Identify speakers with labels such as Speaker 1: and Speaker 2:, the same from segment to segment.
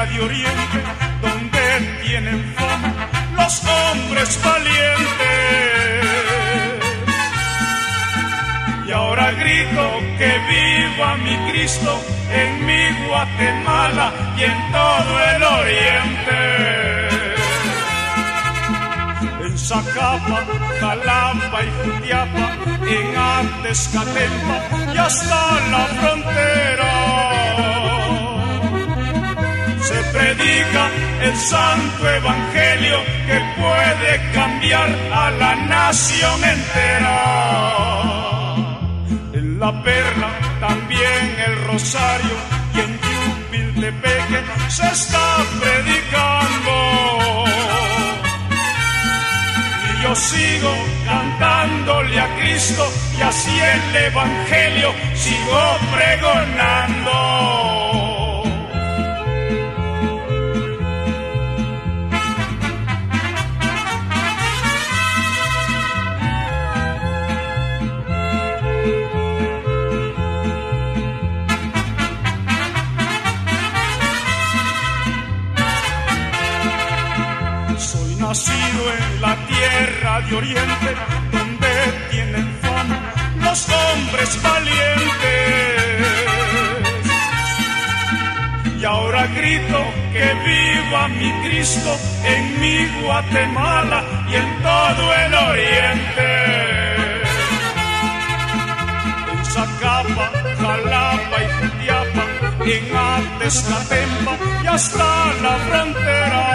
Speaker 1: tierra de oriente, donde tienen fama los hombres valientes. Y ahora grito que viva mi Cristo en mi Guatemala y en todo el oriente. En Zacapa, Jalapa y Jutiapa, en Antezcatempa y hasta la frontera, se predica el santo evangelio que puede cambiar a la nación entera. En La Perla, también el Rosario y en Yupiltepeque se está predicando. Y yo sigo cantándole a Cristo y así el evangelio sigo pregonando. Nacido en la tierra de oriente, donde tienen fama los hombres valientes. Y ahora grito que viva mi Cristo en mi Guatemala y en todo el oriente. En Zacapa, Jalapa y Jutiapa, en Antezcatempa y hasta la frontera,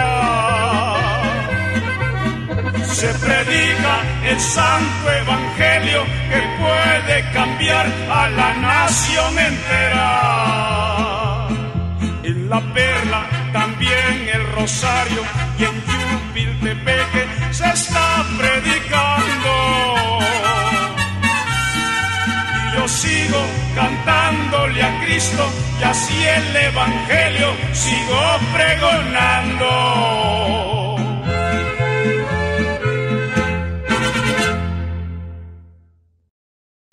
Speaker 1: se predica el santo evangelio que puede cambiar a la nación entera. En La Perla, también el Rosario y en Yupiltepeque se está predicando. Y yo sigo cantándole a Cristo y así el evangelio sigo pregonando.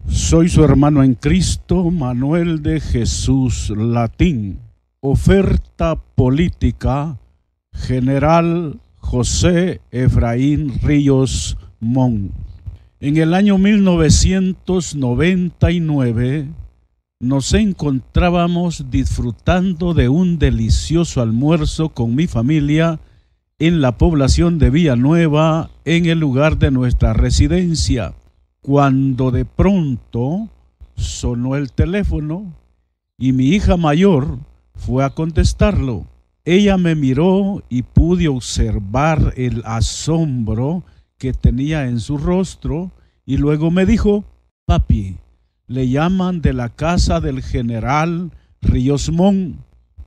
Speaker 2: Soy su hermano en Cristo, Manuel de Jesús Latín. Oferta política, General José Efraín Ríos Mon. En el año 1999 nos encontrábamos disfrutando de un delicioso almuerzo con mi familia en la población de Villanueva, en el lugar de nuestra residencia, cuando de pronto sonó el teléfono y mi hija mayor fue a contestarlo. Ella me miró y pude observar el asombro que tenía en su rostro y luego me dijo: papi, le llaman de la casa del general Ríos Mon.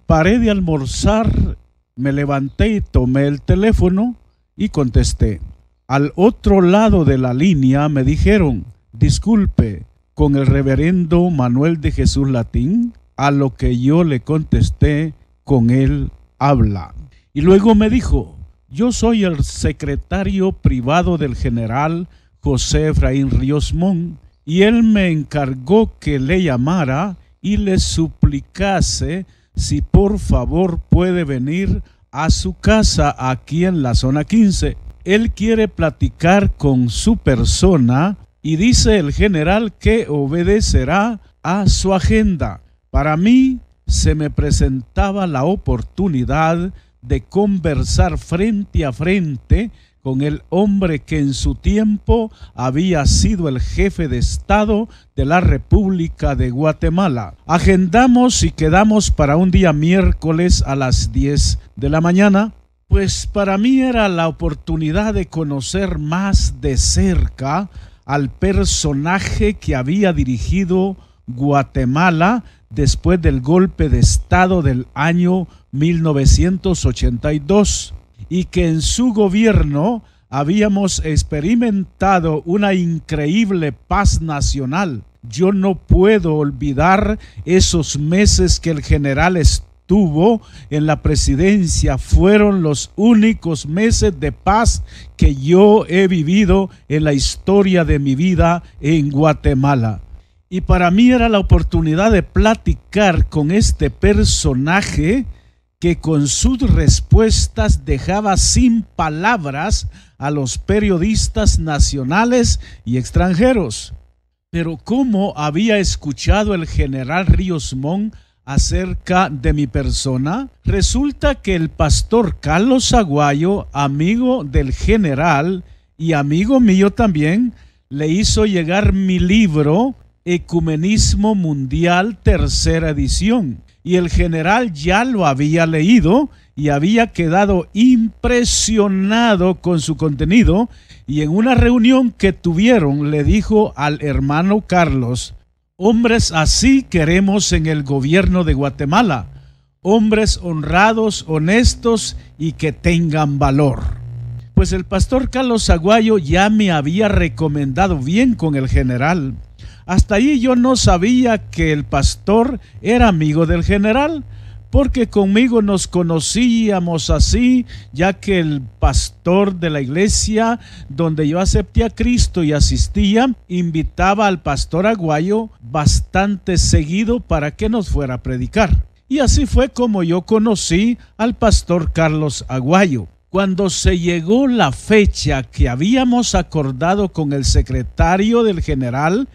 Speaker 2: Paré de almorzar, me levanté y tomé el teléfono y contesté. Al otro lado de la línea me dijeron: disculpe, ¿con el reverendo Manuel de Jesús Latín? A lo que yo le contesté: con él habla. Y luego me dijo: yo soy el secretario privado del general José Efraín Ríos Mon, y él me encargó que le llamara y le suplicase si por favor puede venir a su casa aquí en la zona 15. Él quiere platicar con su persona y dice el general que obedecerá a su agenda. Para mí se me presentaba la oportunidad de conversar frente a frente con el hombre que en su tiempo había sido el jefe de Estado de la República de Guatemala. Agendamos y quedamos para un día miércoles a las 10 de la mañana. Pues para mí era la oportunidad de conocer más de cerca al personaje que había dirigido Guatemala después del golpe de Estado del año 1982 y que en su gobierno habíamos experimentado una increíble paz nacional. Yo no puedo olvidar esos meses que el general estuvo en la presidencia. Fueron los únicos meses de paz que yo he vivido en la historia de mi vida en Guatemala. Y para mí era la oportunidad de platicar con este personaje que con sus respuestas dejaba sin palabras a los periodistas nacionales y extranjeros. Pero ¿cómo había escuchado el general Ríos Montt acerca de mi persona? Resulta que el pastor Carlos Aguayo, amigo del general y amigo mío también, le hizo llegar mi libro Ecumenismo Mundial, tercera edición. Y el general ya lo había leído y había quedado impresionado con su contenido, y en una reunión que tuvieron le dijo al hermano Carlos: hombres así queremos en el gobierno de Guatemala, hombres honrados, honestos y que tengan valor. Pues el pastor Carlos Aguayo ya me había recomendado bien con el general. Hasta ahí yo no sabía que el pastor era amigo del general, porque conmigo nos conocíamos así, ya que el pastor de la iglesia donde yo acepté a Cristo y asistía, invitaba al pastor Aguayo bastante seguido para que nos fuera a predicar. Y así fue como yo conocí al pastor Carlos Aguayo. Cuando se llegó la fecha que habíamos acordado con el secretario del general,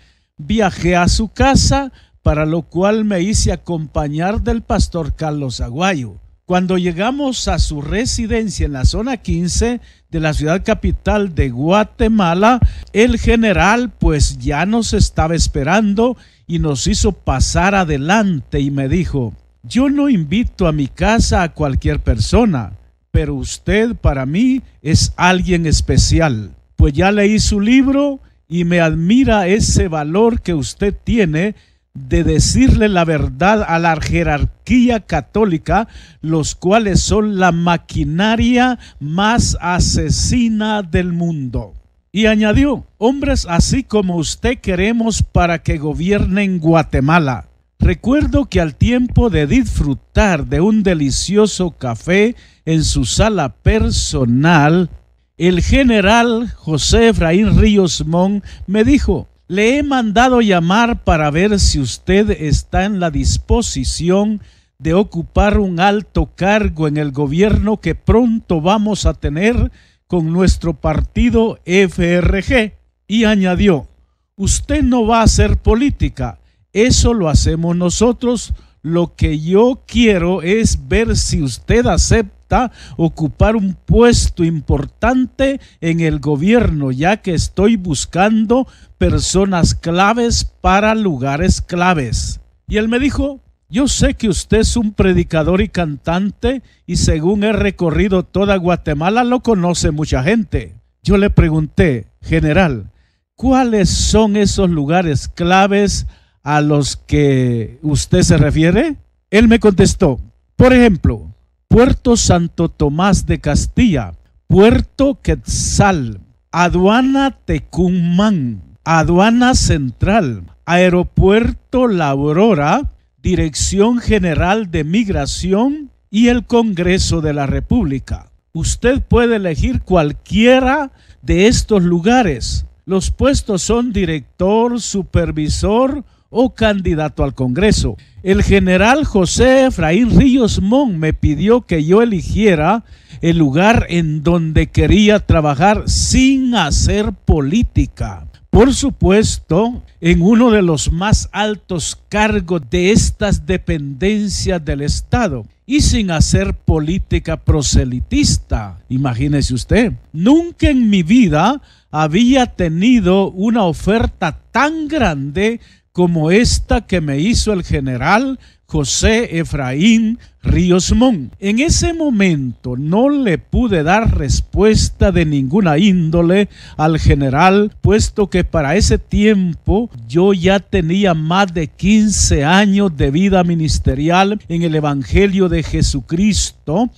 Speaker 2: viajé a su casa, para lo cual me hice acompañar del pastor Carlos Aguayo. Cuando llegamos a su residencia en la zona 15 de la ciudad capital de Guatemala, el general pues ya nos estaba esperando y nos hizo pasar adelante y me dijo: yo no invito a mi casa a cualquier persona, pero usted para mí es alguien especial, pues ya leí su libro y me admira ese valor que usted tiene de decirle la verdad a la jerarquía católica, los cuales son la maquinaria más asesina del mundo. Y añadió: hombres así como usted queremos para que gobiernen Guatemala. Recuerdo que al tiempo de disfrutar de un delicioso café en su sala personal, el general José Efraín Ríos Montt me dijo: le he mandado llamar para ver si usted está en la disposición de ocupar un alto cargo en el gobierno que pronto vamos a tener con nuestro partido FRG. Y añadió: usted no va a hacer política, eso lo hacemos nosotros. Lo que yo quiero es ver si usted acepta ocupar un puesto importante en el gobierno, ya que estoy buscando personas claves para lugares claves. Y él me dijo: yo sé que usted es un predicador y cantante, y según he recorrido toda Guatemala lo conoce mucha gente. Yo le pregunté: general, ¿cuáles son esos lugares claves a los que usted se refiere? Él me contestó: por ejemplo, Puerto Santo Tomás de Castilla, Puerto Quetzal, Aduana Tecumán, Aduana Central, Aeropuerto La Aurora, Dirección General de Migración y el Congreso de la República. Usted puede elegir cualquiera de estos lugares. Los puestos son director, supervisor o candidato al Congreso. El general José Efraín Ríos Montt me pidió que yo eligiera el lugar en donde quería trabajar sin hacer política. Por supuesto, en uno de los más altos cargos de estas dependencias del Estado y sin hacer política proselitista. Imagínese usted, nunca en mi vida había tenido una oferta tan grande como esta que me hizo el general José Efraín Ríos Montt. En ese momento no le pude dar respuesta de ninguna índole al general, puesto que para ese tiempo yo ya tenía más de 15 años de vida ministerial en el Evangelio de Jesucristo,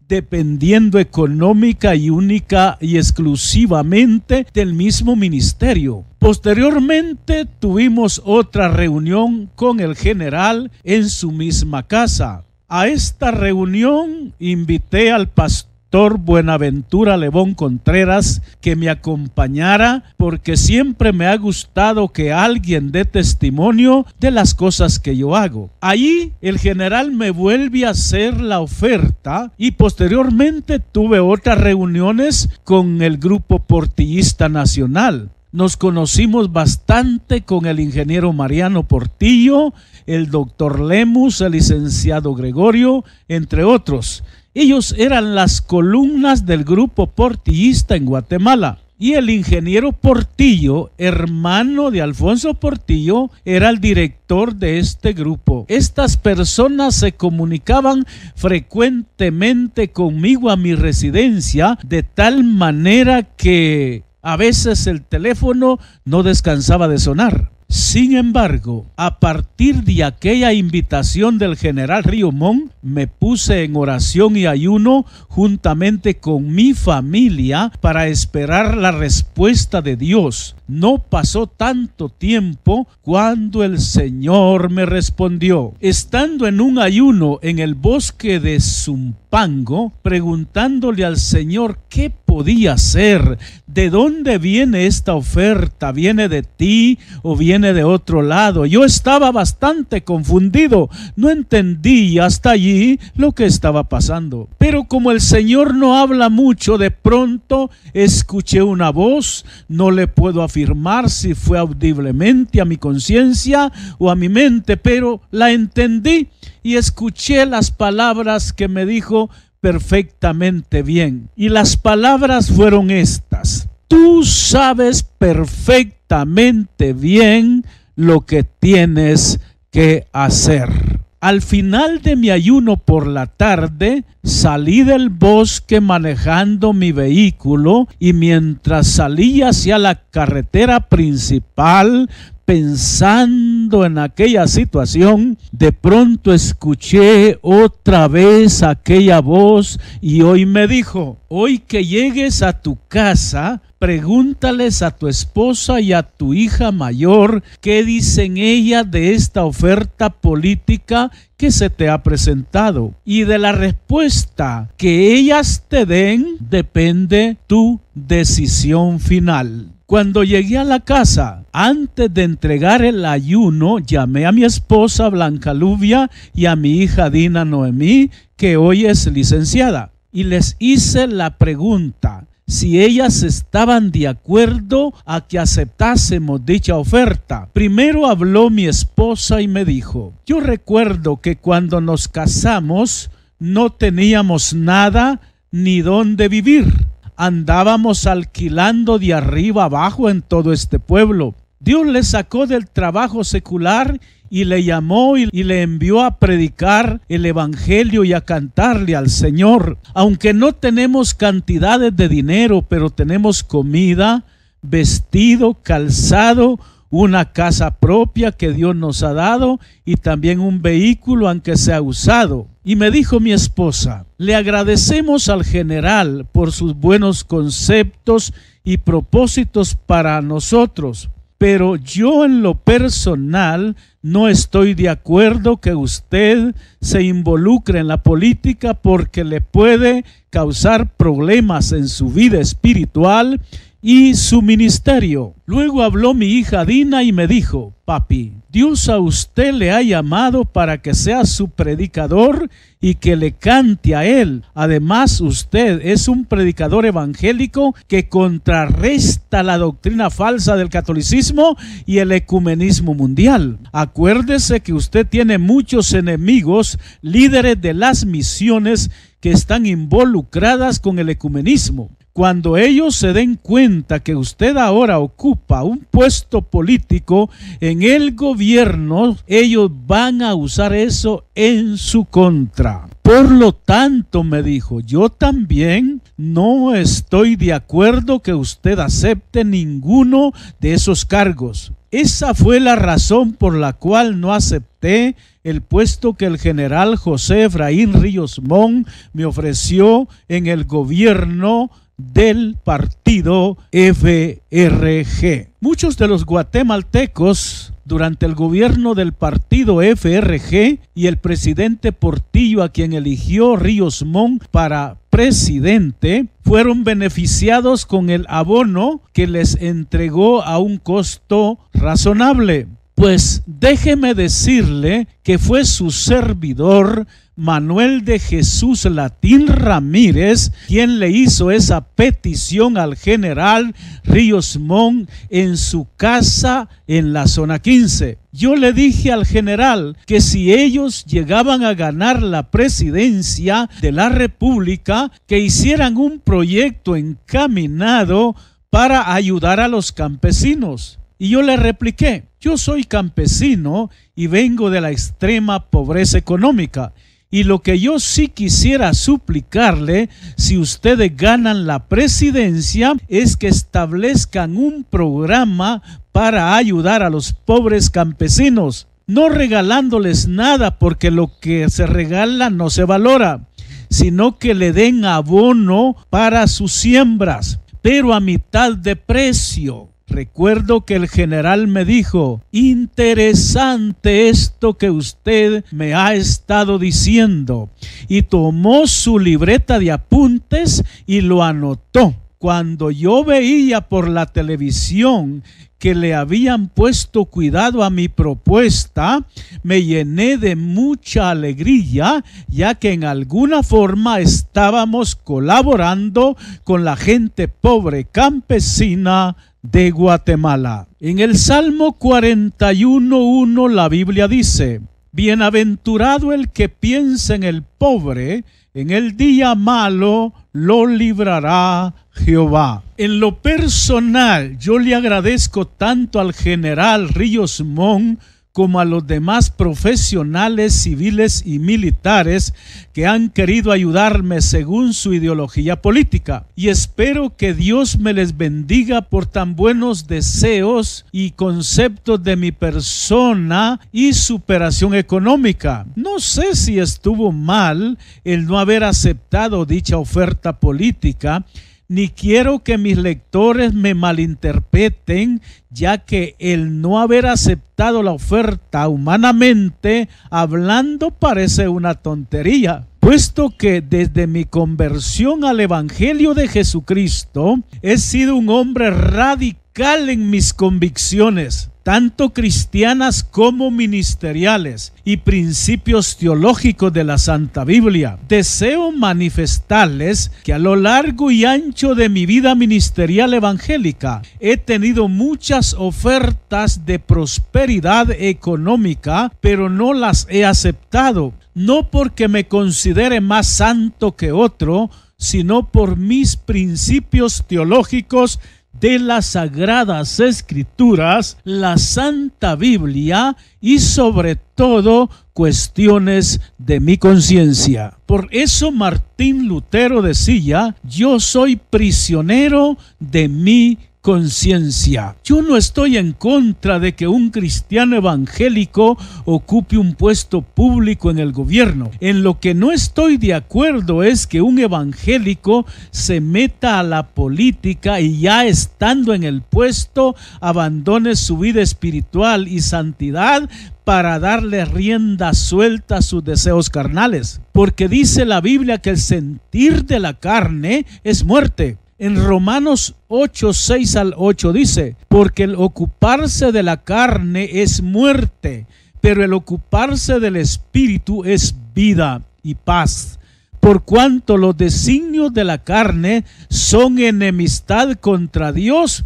Speaker 2: dependiendo económica y única y exclusivamente del mismo ministerio. Posteriormente tuvimos otra reunión con el general en su misma casa. A esta reunión invité al pastor doctor Buenaventura Lebón Contreras que me acompañara, porque siempre me ha gustado que alguien dé testimonio de las cosas que yo hago. Allí el general me vuelve a hacer la oferta y posteriormente tuve otras reuniones con el Grupo Portillista Nacional. Nos conocimos bastante con el ingeniero Mariano Portillo, el doctor Lemus, el licenciado Gregorio, entre otros. Ellos eran las columnas del Grupo Portillista en Guatemala. Y el ingeniero Portillo, hermano de Alfonso Portillo, era el director de este grupo. Estas personas se comunicaban frecuentemente conmigo a mi residencia, de tal manera que a veces el teléfono no descansaba de sonar. Sin embargo, a partir de aquella invitación del general Ríos Montt, me puse en oración y ayuno juntamente con mi familia para esperar la respuesta de Dios. No pasó tanto tiempo cuando el Señor me respondió. Estando en un ayuno en el bosque de Zumpango, preguntándole al Señor qué podía hacer, de dónde viene esta oferta, ¿viene de ti o viene de otro lado? Yo estaba bastante confundido, no entendí hasta allí lo que estaba pasando. Pero como el Señor no habla mucho, de pronto escuché una voz, no le puedo afirmar si fue audiblemente a mi conciencia o a mi mente, pero la entendí y escuché las palabras que me dijo perfectamente bien. Y las palabras fueron estas: tú sabes perfectamente bien lo que tienes que hacer. Al final de mi ayuno por la tarde, salí del bosque manejando mi vehículo y mientras salía hacia la carretera principal, pensando en aquella situación, de pronto escuché otra vez aquella voz y hoy me dijo: hoy que llegues a tu casa, pregúntales a tu esposa y a tu hija mayor qué dicen ellas de esta oferta política que se te ha presentado, y de la respuesta que ellas te den depende tu decisión final. Cuando llegué a la casa, antes de entregar el ayuno, llamé a mi esposa Blanca Lubia y a mi hija Dina Noemí, que hoy es licenciada, y les hice la pregunta si ellas estaban de acuerdo a que aceptásemos dicha oferta. Primero habló mi esposa y me dijo: yo recuerdo que cuando nos casamos no teníamos nada ni dónde vivir. Andábamos alquilando de arriba abajo en todo este pueblo. Dios le sacó del trabajo secular y le llamó y le envió a predicar el evangelio y a cantarle al Señor. Aunque no tenemos cantidades de dinero, pero tenemos comida, vestido, calzado, una casa propia que Dios nos ha dado y también un vehículo aunque sea usado. Y me dijo mi esposa: le agradecemos al general por sus buenos conceptos y propósitos para nosotros, pero yo en lo personal no estoy de acuerdo que usted se involucre en la política porque le puede causar problemas en su vida espiritual y su ministerio. Luego habló mi hija Dina y me dijo: papi, Dios a usted le ha llamado para que sea su predicador y que le cante a él. Además, usted es un predicador evangélico que contrarresta la doctrina falsa del catolicismo y el ecumenismo mundial. Acuérdese que usted tiene muchos enemigos, líderes de las misiones que están involucradas con el ecumenismo. Cuando ellos se den cuenta que usted ahora ocupa un puesto político en el gobierno, ellos van a usar eso en su contra. Por lo tanto, me dijo, yo también no estoy de acuerdo que usted acepte ninguno de esos cargos. Esa fue la razón por la cual no acepté el puesto que el general José Efraín Ríos Montt me ofreció en el gobierno del partido FRG. Muchos de los guatemaltecos durante el gobierno del partido FRG y el presidente Portillo, a quien eligió Ríos Montt para presidente fueron beneficiados con el abono que les entregó a un costo razonable. Pues déjeme decirle que fue su servidor Manuel de Jesús Latín Ramírez quien le hizo esa petición al general Ríos Montt en su casa en la zona 15. Yo le dije al general que si ellos llegaban a ganar la presidencia de la República, que hicieran un proyecto encaminado para ayudar a los campesinos. Y yo le repliqué, yo soy campesino y vengo de la extrema pobreza económica. Y lo que yo sí quisiera suplicarle, si ustedes ganan la presidencia, es que establezcan un programa para ayudar a los pobres campesinos, no regalándoles nada, porque lo que se regala no se valora, sino que le den abono para sus siembras, pero a mitad de precio. Recuerdo que el general me dijo, interesante esto que usted me ha estado diciendo, y tomó su libreta de apuntes y lo anotó. Cuando yo veía por la televisión que le habían puesto cuidado a mi propuesta, me llené de mucha alegría, ya que en alguna forma estábamos colaborando con la gente pobre campesina de Guatemala. En el Salmo 41:1 la Biblia dice, bienaventurado el que piensa en el pobre, en el día malo lo librará Jehová. En lo personal, yo le agradezco tanto al general Ríos Montt como a los demás profesionales civiles y militares que han querido ayudarme según su ideología política, y espero que Dios me les bendiga por tan buenos deseos y conceptos de mi persona y superación económica. No sé si estuvo mal el no haber aceptado dicha oferta política, ni quiero que mis lectores me malinterpreten, ya que el no haber aceptado la oferta humanamente hablando parece una tontería, puesto que desde mi conversión al Evangelio de Jesucristo he sido un hombre radical en mis convicciones, tanto cristianas como ministeriales, y principios teológicos de la Santa Biblia. Deseo manifestarles que a lo largo y ancho de mi vida ministerial evangélica he tenido muchas ofertas de prosperidad económica, pero no las he aceptado, no porque me considere más santo que otro, sino por mis principios teológicos de las Sagradas Escrituras, la Santa Biblia y sobre todo cuestiones de mi conciencia. Por eso Martín Lutero decía, yo soy prisionero de mi conciencia. Yo no estoy en contra de que un cristiano evangélico ocupe un puesto público en el gobierno. En lo que no estoy de acuerdo es que un evangélico se meta a la política y ya estando en el puesto abandone su vida espiritual y santidad para darle rienda suelta a sus deseos carnales. Porque dice la Biblia que el sentir de la carne es muerte. En Romanos 8:6-8 dice, porque el ocuparse de la carne es muerte, pero el ocuparse del espíritu es vida y paz. Por cuanto los designios de la carne son enemistad contra Dios,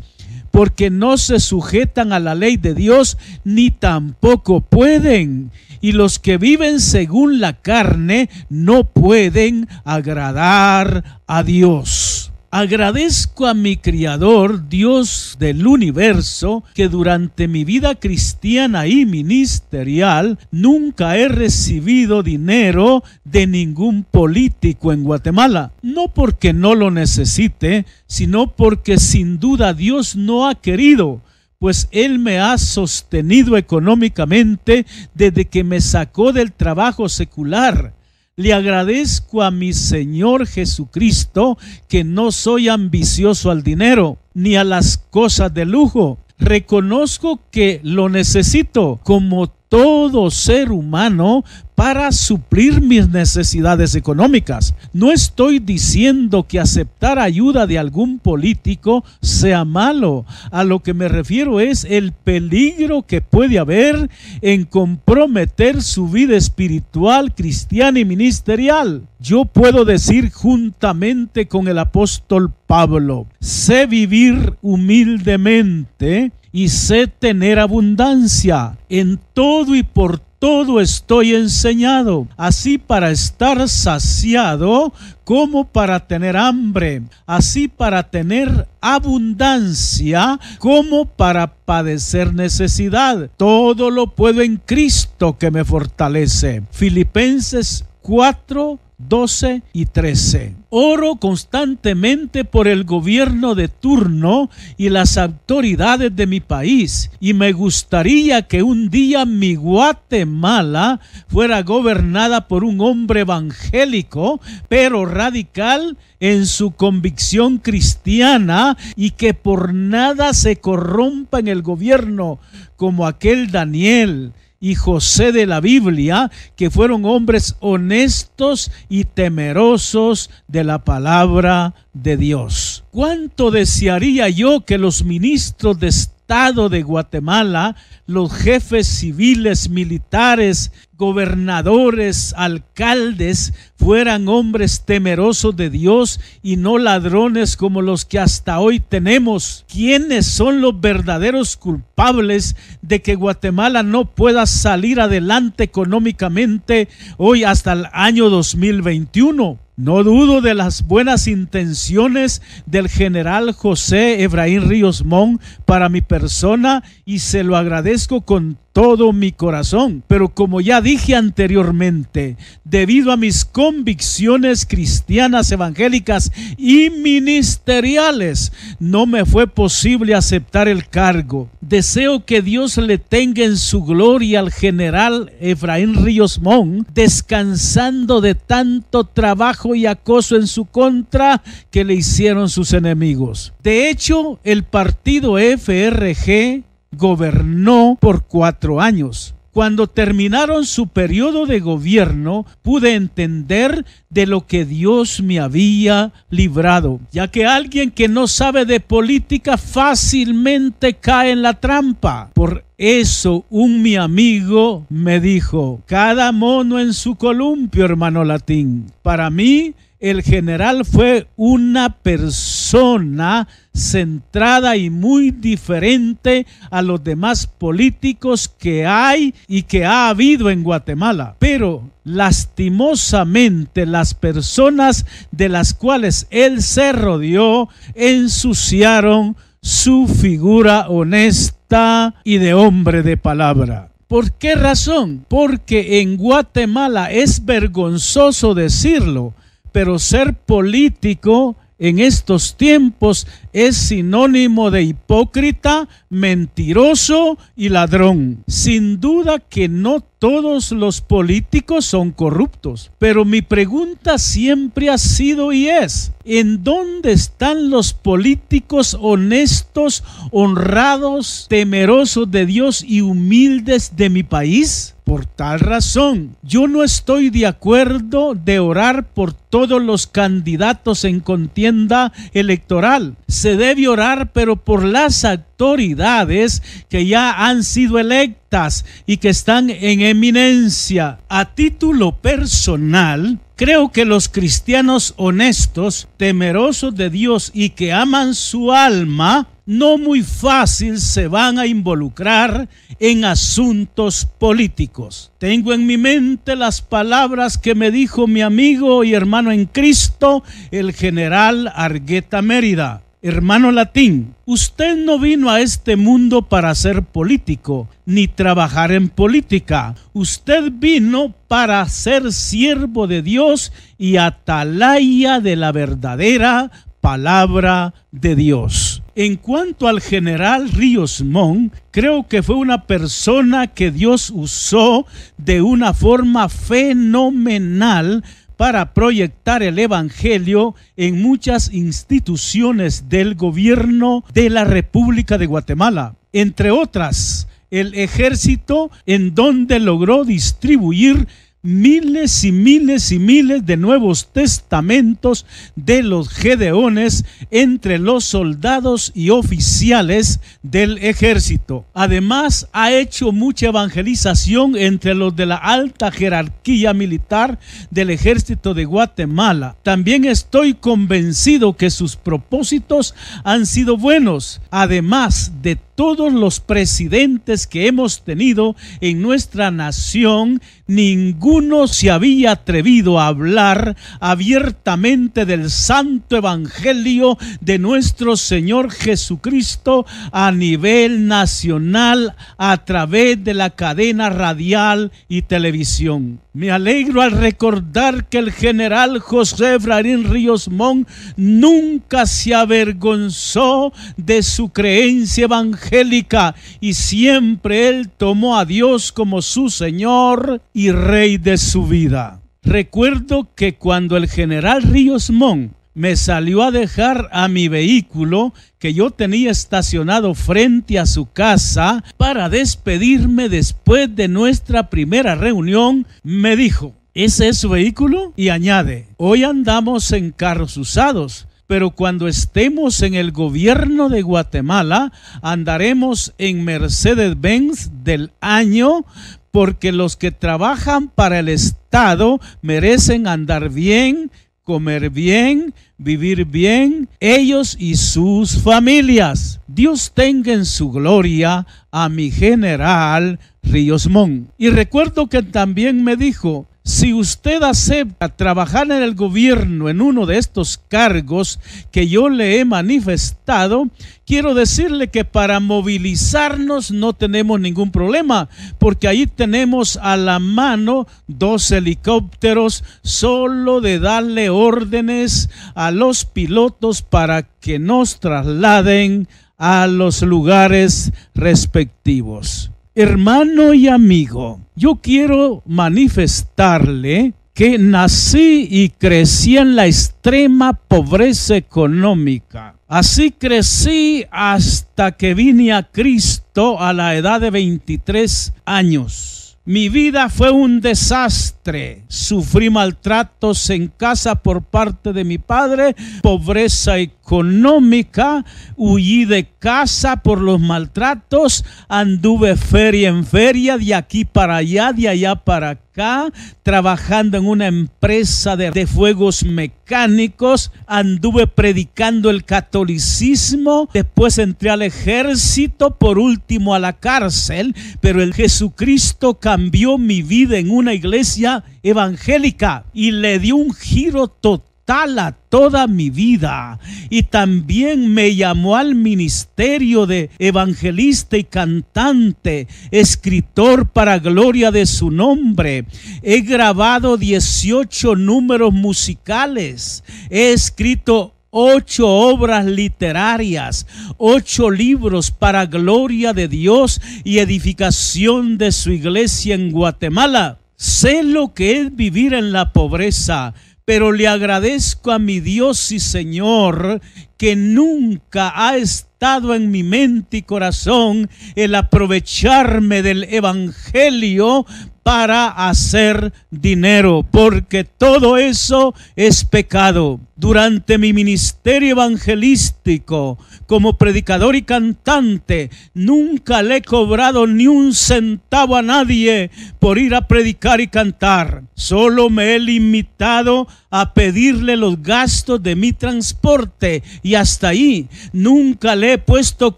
Speaker 2: porque no se sujetan a la ley de Dios, ni tampoco pueden. Y los que viven según la carne no pueden agradar a Dios. Agradezco a mi Criador, Dios del universo, que durante mi vida cristiana y ministerial nunca he recibido dinero de ningún político en Guatemala. No porque no lo necesite, sino porque sin duda Dios no ha querido, pues Él me ha sostenido económicamente desde que me sacó del trabajo secular. Le agradezco a mi Señor Jesucristo que no soy ambicioso al dinero ni a las cosas de lujo. Reconozco que lo necesito como todo ser humano para suplir mis necesidades económicas. No estoy diciendo que aceptar ayuda de algún político sea malo. A lo que me refiero es el peligro que puede haber en comprometer su vida espiritual, cristiana y ministerial. Yo puedo decir juntamente con el apóstol Pablo: sé vivir humildemente y sé tener abundancia. En todo y por todo estoy enseñado, así para estar saciado como para tener hambre, así para tener abundancia como para padecer necesidad. Todo lo puedo en Cristo que me fortalece. Filipenses 4, 12 y 13. Oro constantemente por el gobierno de turno y las autoridades de mi país, y me gustaría que un día mi Guatemala fuera gobernada por un hombre evangélico, pero radical en su convicción cristiana, y que por nada se corrompa en el gobierno, como aquel Daniel y José de la Biblia, que fueron hombres honestos y temerosos de la palabra de Dios. ¿Cuánto desearía yo que los ministros de Estado de Guatemala, los jefes civiles, militares, gobernadores, alcaldes, fueran hombres temerosos de Dios y no ladrones como los que hasta hoy tenemos? ¿Quiénes son los verdaderos culpables de que Guatemala no pueda salir adelante económicamente hoy hasta el año 2021? No dudo de las buenas intenciones del general José Efraín Ríos Montt para mi persona, y se lo agradezco con todo mi corazón. Pero como ya dije anteriormente, debido a mis convicciones cristianas, evangélicas y ministeriales, no me fue posible aceptar el cargo. Deseo que Dios le tenga en su gloria al general Efraín Ríos Montt, descansando de tanto trabajo y acoso en su contra que le hicieron sus enemigos. De hecho, el partido FRG gobernó por 4 años. Cuando terminaron su periodo de gobierno, pude entender de lo que Dios me había librado, ya que alguien que no sabe de política fácilmente cae en la trampa. Por eso mi amigo me dijo: cada mono en su columpio, hermano Latín. Para mí, el general fue una persona centrada y muy diferente a los demás políticos que hay y que ha habido en Guatemala. Pero lastimosamente las personas de las cuales él se rodeó ensuciaron su figura honesta y de hombre de palabra. ¿Por qué razón? Porque en Guatemala, es vergonzoso decirlo, pero ser político en estos tiempos es sinónimo de hipócrita, mentiroso y ladrón. Sin duda que no todos los políticos son corruptos, pero mi pregunta siempre ha sido y es: ¿en dónde están los políticos honestos, honrados, temerosos de Dios y humildes de mi país? Por tal razón, yo no estoy de acuerdo de orar por todos los candidatos en contienda electoral. Se debe orar, pero por las autoridades que ya han sido electas y que están en eminencia. A título personal, creo que los cristianos honestos, temerosos de Dios y que aman su alma, no muy fácil se van a involucrar en asuntos políticos. Tengo en mi mente las palabras que me dijo mi amigo y hermano en Cristo, el general Argueta Mérida. Hermano Latín, usted no vino a este mundo para ser político, ni trabajar en política. Usted vino para ser siervo de Dios y atalaya de la verdadera palabra de Dios. En cuanto al general Ríos Montt, creo que fue una persona que Dios usó de una forma fenomenal para proyectar el evangelio en muchas instituciones del gobierno de la República de Guatemala. Entre otras, el ejército, en donde logró distribuir miles y miles y miles de Nuevos Testamentos de los Gedeones entre los soldados y oficiales del ejército. Además, ha hecho mucha evangelización entre los de la alta jerarquía militar del ejército de Guatemala. También estoy convencido que sus propósitos han sido buenos. Además de todos los presidentes que hemos tenido en nuestra nación, ninguno se había atrevido a hablar abiertamente del santo evangelio de nuestro Señor Jesucristo a nivel nacional a través de la cadena radial y televisión. Me alegro al recordar que el general José Efraín Ríos Montt nunca se avergonzó de su creencia evangélica y siempre él tomó a Dios como su Señor y Rey de su vida. Recuerdo que cuando el general Ríos Montt me salió a dejar a mi vehículo que yo tenía estacionado frente a su casa para despedirme después de nuestra primera reunión, me dijo: ¿ese es su vehículo? Y añade: hoy andamos en carros usados, pero cuando estemos en el gobierno de Guatemala andaremos en Mercedes-Benz del año, porque los que trabajan para el Estado merecen andar bien, comer bien, vivir bien, ellos y sus familias. Dios tenga en su gloria a mi general Ríos Montt. Y recuerdo que también me dijo: si usted acepta trabajar en el gobierno en uno de estos cargos que yo le he manifestado, quiero decirle que para movilizarnos no tenemos ningún problema, porque ahí tenemos a la mano 2 helicópteros, solo de darle órdenes a los pilotos para que nos trasladen a los lugares respectivos. Hermano y amigo, yo quiero manifestarle que nací y crecí en la extrema pobreza económica. Así crecí hasta que vine a Cristo a la edad de 23 años. Mi vida fue un desastre. Sufrí maltratos en casa por parte de mi padre, pobreza económica, huí de casa por los maltratos, anduve feria en feria, de aquí para allá, de allá para acá, trabajando en una empresa de fuegos mecánicos, anduve predicando el catolicismo, después entré al ejército, por último a la cárcel, pero el Jesucristo cambió mi vida en una iglesia evangélica y le dio un giro total a toda mi vida, y también me llamó al ministerio de evangelista y cantante, escritor para gloria de su nombre. He grabado 18 números musicales, he escrito 8 obras literarias, 8 libros para gloria de Dios y edificación de su iglesia en Guatemala. Sé lo que es vivir en la pobreza, pero le agradezco a mi Dios y Señor que nunca ha estado en mi mente y corazón el aprovecharme del evangelio para hacer dinero, porque todo eso es pecado. Durante mi ministerio evangelístico como predicador y cantante, nunca le he cobrado ni un centavo a nadie por ir a predicar y cantar. Solo me he limitado a pedirle los gastos de mi transporte y hasta ahí. Nunca le he puesto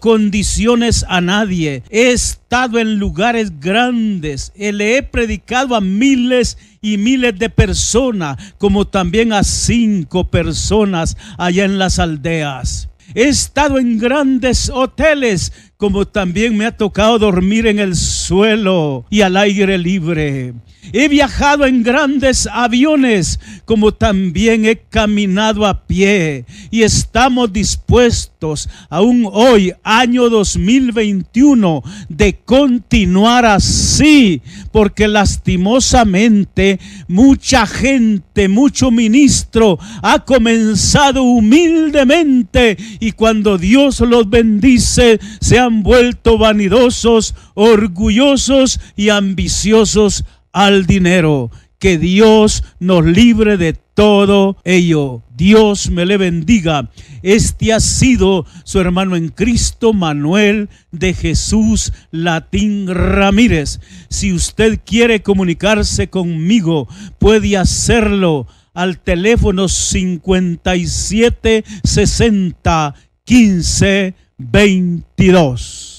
Speaker 2: condiciones a nadie. He estado en lugares grandes, le he predicado a miles y miles de personas, como también a 5 personas allá en las aldeas. He estado en grandes hoteles, como también me ha tocado dormir en el suelo y al aire libre. He viajado en grandes aviones, como también he caminado a pie, y estamos dispuestos, aún hoy, año 2021, de continuar así, porque lastimosamente mucha gente, mucho ministro ha comenzado humildemente, y cuando Dios los bendice, se han han vuelto vanidosos, orgullosos y ambiciosos al dinero. Que Dios nos libre de todo ello. Dios me le bendiga. Este ha sido su hermano en Cristo, Manuel de Jesús Latín Ramírez. Si usted quiere comunicarse conmigo, puede hacerlo al teléfono 57 60 15 22.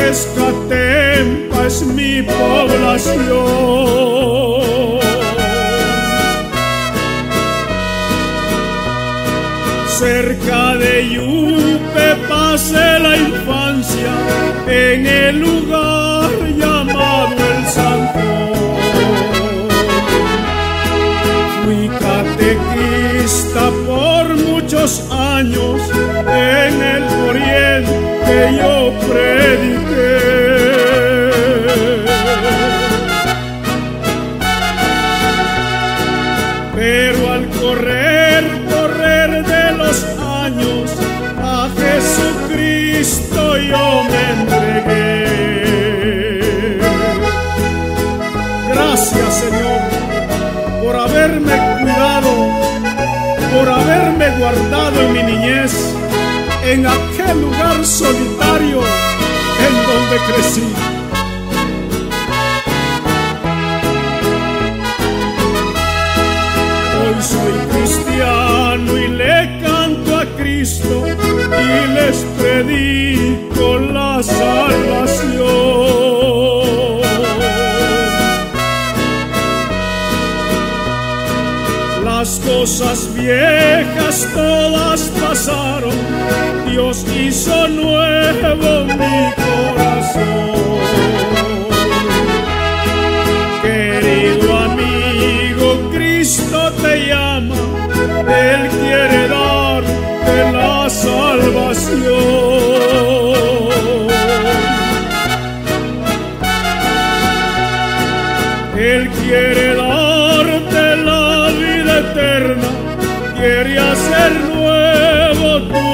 Speaker 1: Tezcatempa es mi población. Cerca de Yupe pasé la infancia, en el lugar llamado El Sanjón. Fui catequista por muchos años, en el oriente yo prediqué. Pero al correr de los años, a Jesucristo yo me entregué. Gracias, Señor, por haberme cuidado, por haberme guardado en mi niñez, en aquel lugar solitario en donde crecí. Hoy soy cristiano y le canto a Cristo y les predico la salvación. Las cosas viejas todas pasaron, Dios hizo nuevo mi corazón. Querido amigo, Cristo te llama, Él quiere darte la salvación. Él quiere darte la vida eterna, quiere hacer nuevo tu